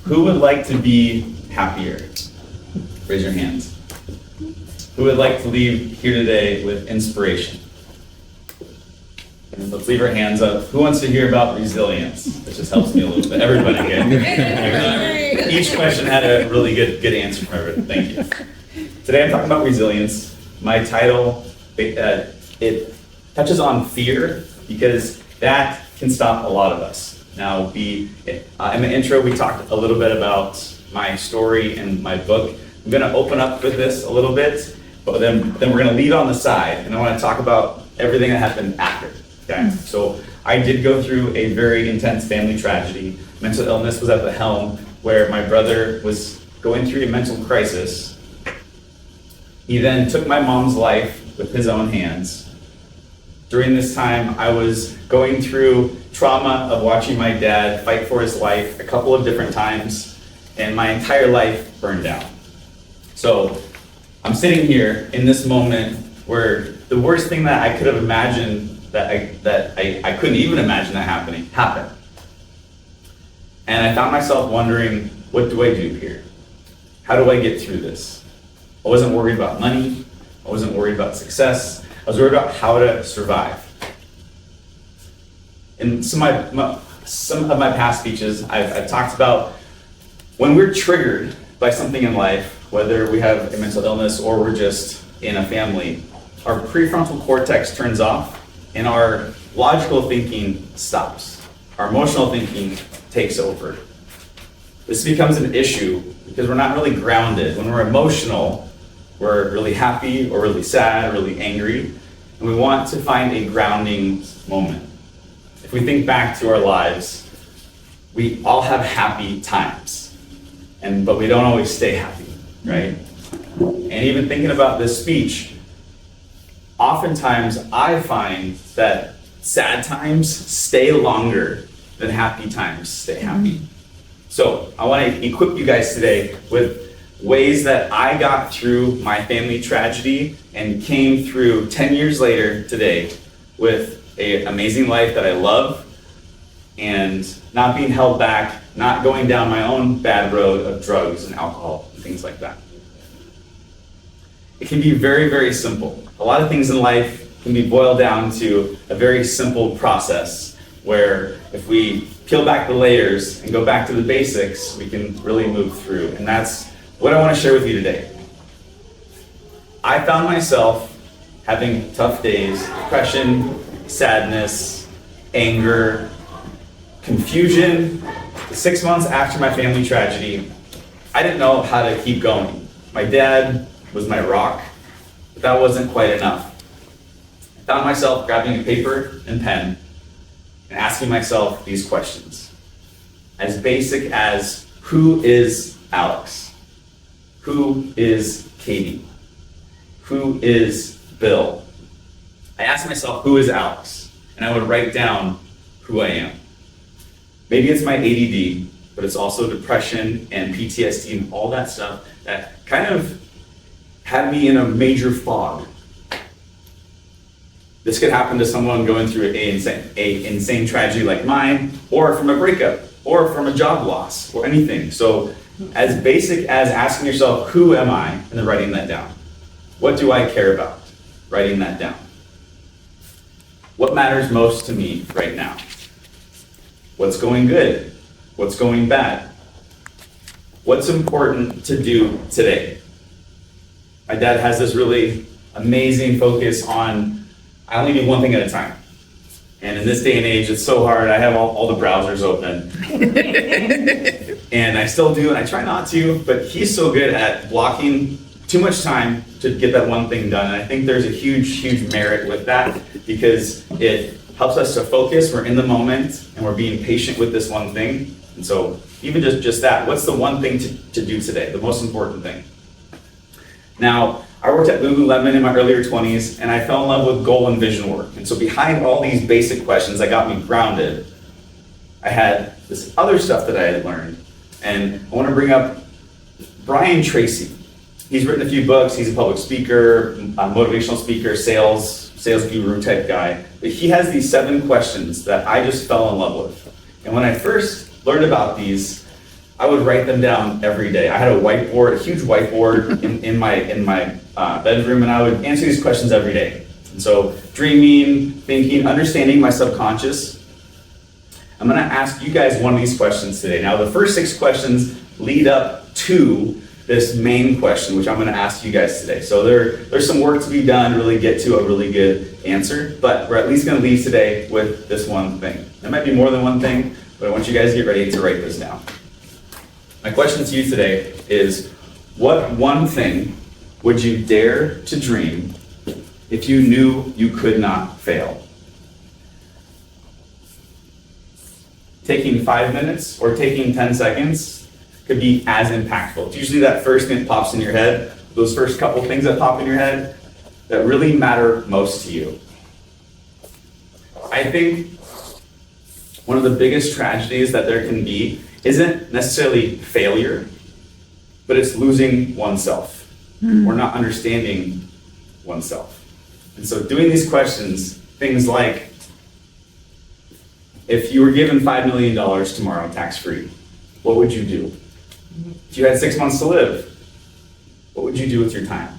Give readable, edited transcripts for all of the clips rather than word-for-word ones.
Who would like to be happier? Raise your hands. Who would like to leave here today with inspiration? And let's leave our hands up. Who wants to hear about resilience? This just helps me a little bit. Everybody here. Each question had a really good answer from everyone. Thank you. Today I'm talking about resilience. My title, it touches on fear because that can stop a lot of us. Now, in the intro, we talked a little bit about my story and my book. I'm going to open up with this a little bit, but then we're going to leave on the side, and I want to talk about everything that happened after. Okay? So I did go through a very intense family tragedy. Mental illness was at the helm, where my brother was going through a mental crisis. He then took my mom's life with his own hands. During this time, I was going through trauma of watching my dad fight for his life a couple of different times, and my entire life burned down. So I'm sitting here in this moment where the worst thing that I could have imagined that I couldn't even imagine that happened. And I found myself wondering, what do I do here? How do I get through this? I wasn't worried about money. I wasn't worried about success. I was worried about how to survive. In some of my past speeches, I've talked about when we're triggered by something in life, whether we have a mental illness or we're just in a family, our prefrontal cortex turns off and our logical thinking stops. Our emotional thinking takes over. This becomes an issue because we're not really grounded. When we're emotional, we're really happy or really sad, really angry, and we want to find a grounding moment. If we think back to our lives, we all have happy times, but we don't always stay happy, right? And even thinking about this speech, oftentimes I find that sad times stay longer than happy times stay happy. So I want to equip you guys today with ways that I got through my family tragedy and came through 10 years later today with an amazing life that I love and not being held back, not going down my own bad road of drugs and alcohol and things like that. It can be very, very simple. A lot of things in life can be boiled down to a very simple process where if we peel back the layers and go back to the basics, we can really move through. And that's what I want to share with you today. I found myself having tough days, depression, sadness, anger, confusion. 6 months after my family tragedy, I didn't know how to keep going. My dad was my rock, but that wasn't quite enough. I found myself grabbing a paper and pen and asking myself these questions. As basic as, who is Alex? Who is Katie? Who is Bill? I asked myself, who is Alex? And I would write down who I am. Maybe it's my ADD, but it's also depression and PTSD and all that stuff that kind of had me in a major fog. This could happen to someone going through an insane tragedy like mine, or from a breakup, or from a job loss, or anything. So as basic as asking yourself, who am I? And then writing that down. What do I care about? Writing that down. What matters most to me right now? What's going good? What's going bad? What's important to do today? My dad has this really amazing focus on, I only do one thing at a time. And in this day and age, it's so hard. I have all the browsers open. And I still do, and I try not to, but he's so good at blocking too much time to get that one thing done. And I think there's a huge, huge merit with that because it helps us to focus. We're in the moment and we're being patient with this one thing. And so even just that, what's the one thing to do today? The most important thing. Now, I worked at Lululemon in my earlier 20s, and I fell in love with goal and vision work. And so behind all these basic questions that got me grounded, I had this other stuff that I had learned. And I want to bring up Brian Tracy. He's written a few books. He's a public speaker, a motivational speaker, sales guru type guy. But he has these 7 questions that I just fell in love with. And when I first learned about these, I would write them down every day. I had a whiteboard, a huge whiteboard in my bedroom, and I would answer these questions every day. And so dreaming, thinking, understanding my subconscious. I'm gonna ask you guys one of these questions today. Now the first 6 questions lead up to this main question, which I'm gonna ask you guys today. So there's some work to be done to really get to a really good answer, but we're at least gonna leave today with this one thing. There might be more than one thing, but I want you guys to get ready to write this down. My question to you today is, what one thing would you dare to dream if you knew you could not fail? Taking 5 minutes or taking 10 seconds could be as impactful. It's usually that first thing that pops in your head, those first couple things that pop in your head that really matter most to you. I think one of the biggest tragedies that there can be isn't necessarily failure, but it's losing oneself or not understanding oneself. And so doing these questions, things like, if you were given $5 million tomorrow tax-free, what would you do? If you had 6 months to live, what would you do with your time?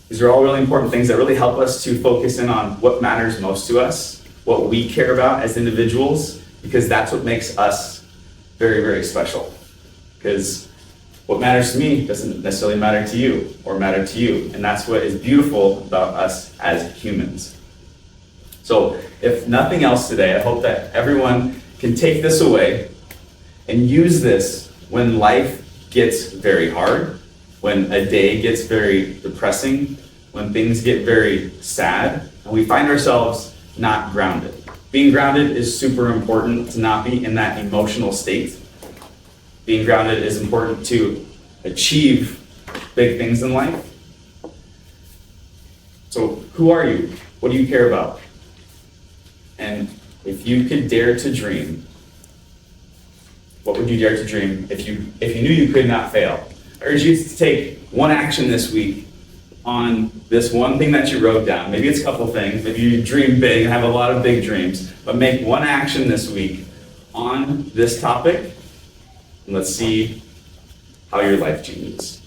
These are all really important things that really help us to focus in on what matters most to us, what we care about as individuals, because that's what makes us very, very special. Because what matters to me doesn't necessarily matter to you or matter to you. And that's what is beautiful about us as humans. So if nothing else today, I hope that everyone can take this away and use this when life gets very hard, when a day gets very depressing, when things get very sad, and we find ourselves not grounded. Being grounded is super important to not be in that emotional state. Being grounded is important to achieve big things in life. So who are you? What do you care about? And if you could dare to dream, what would you dare to dream if you knew you could not fail? I urge you to take one action this week on this one thing that you wrote down. Maybe it's a couple things. Maybe you dream big and have a lot of big dreams, but make one action this week on this topic, and let's see how your life changes.